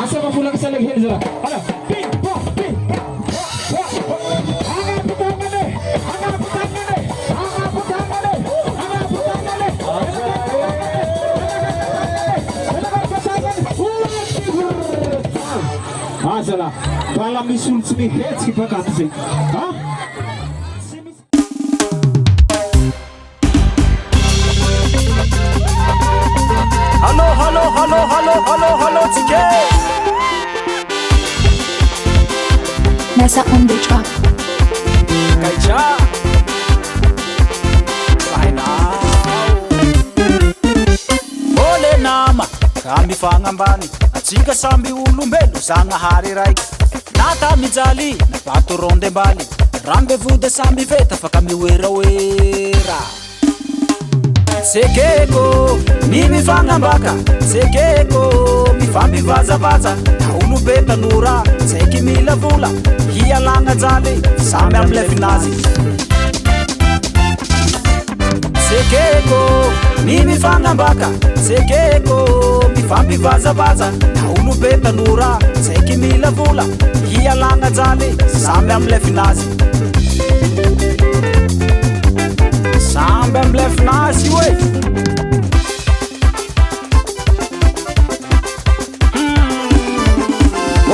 Asa mapulang sa lagyan sila. Ano? Ping, pong, ping, Asala, bala misul sini head si pakat sih, ha? Halo, halo, halo, halo, halo, halo, Tike. Nasa on the track. Kaija. Ole nama, kami fangambani. Atsika sambi ulumbelo Zanahary raiky. Nata mijaly, napatoronde mbali. Rendez-vous de sambi veta fa kami wera. Sekeko, ni mifangambaka. Sekeko, mifambivazavaza. Na ulube tanora, seki milavula. Hialanga jale, samy amle finazy. Sekeko, ni mifangambaka. Sekeko, mifambivazavaza. Na ulube tanora, seki milavula. Hialanga jale, samy amle finazy. Samba amblef nazy wey.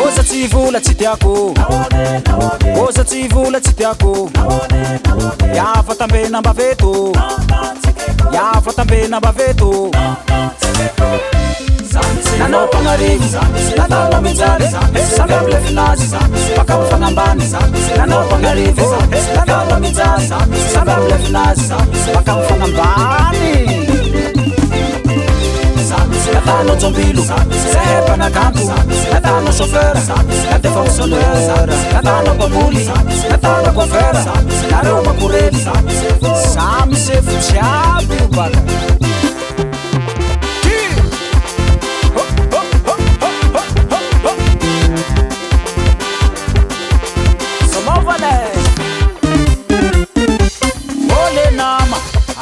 Oza tsy vola tsy tiako, oza tsy vola tsy tiako. Yafa tambena mba veto, yafa tambena mba veto. Nanao pagnarivo, natao mijaly. Samby amblef nazy, baka mifanambany. Nanao pagnarivo, natao mijaly. Samby amblef nazy, baka mifanambany. Natanao jombilo, zay mpanakanto. Natanao chauffeur, nate fonctionnaire. Natanao mpamboly, natanao coiffeur. Nareo makorely, samy sefo jiaby io baka. Ole nama,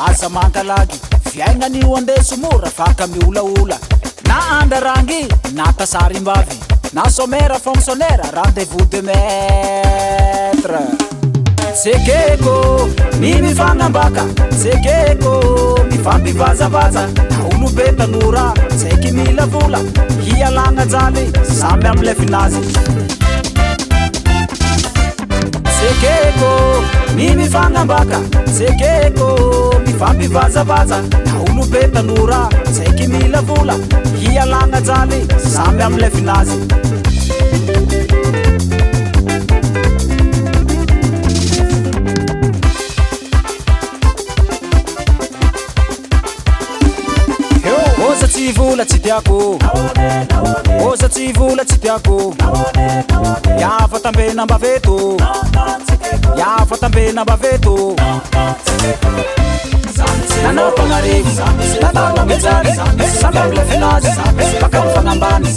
asa mankalagy. Fiaignany andeso mora fa ka miolaola. Na andarangy, na tasarimbavy. Na sommaire fonctionnaire, rendez-vous de maître. Sekeko, ni mifangambaka. Sekeko, mifampivazavaza. Na ulube tanora, seki milavula. Hialanga jale, samy amle finazy. Sekeko, ni mifangambaka. Sekeko, mifampivazavaza. Na ulube tanora, seki milavula. Hialanga jale, samy amle finazy. Oza tsy vola tsy tiako, oza tsy vola tsy tiako. Yafa tambena mba veto, yafa tambena mba veto. Nanao pagnarivo, natao mijaly. Samby amble finazy, baka mifanambany.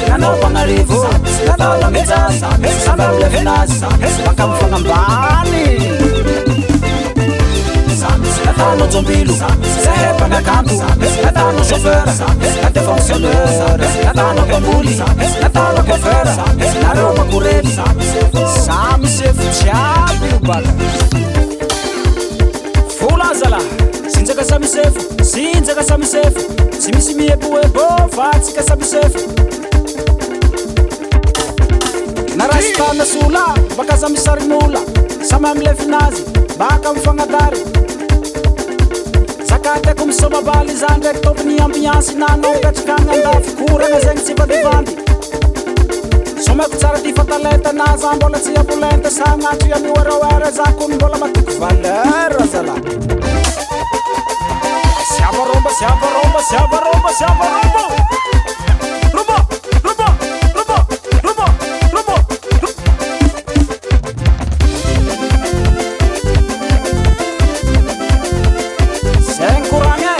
Nanao pagnarivo, natao mijaly. Samby amble finazy, baka mifanambany. Natanao jombilo, zay mpanakanto. Natanao chauffeur, nate fonctionnaire. Natanao mpamboly, natanao coiffeur. Nareo makorely, samy sefo jiaby io baka. Vola zala, sinjaka samy sefo, sinjaka samy sefo. Tsy misy mieboebo fa tsika samy sefo. Narasitana sola, baka samy sarin'ola. Samy amle finazy, baka mifagnadary. Sakateko misoma baly zany ndraiky tompony ambiance nanao gatrikagna andafy koragna zegny tsy vandivandy. Someko tsara ty fatalenta na za mbola tsy avolenta. Sagnatry amiweraoera za kony mbola matoky valeur zala. Siavaromba, siavaromba, siavaromba, siavaromba. Rumba, rumba, rumba, rumba, rumba. Sen kurangnya.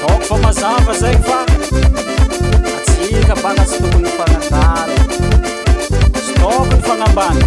Tok pemasafa zegny fa atsika baka tsy tokony fanatary. Stop ny fagnambany.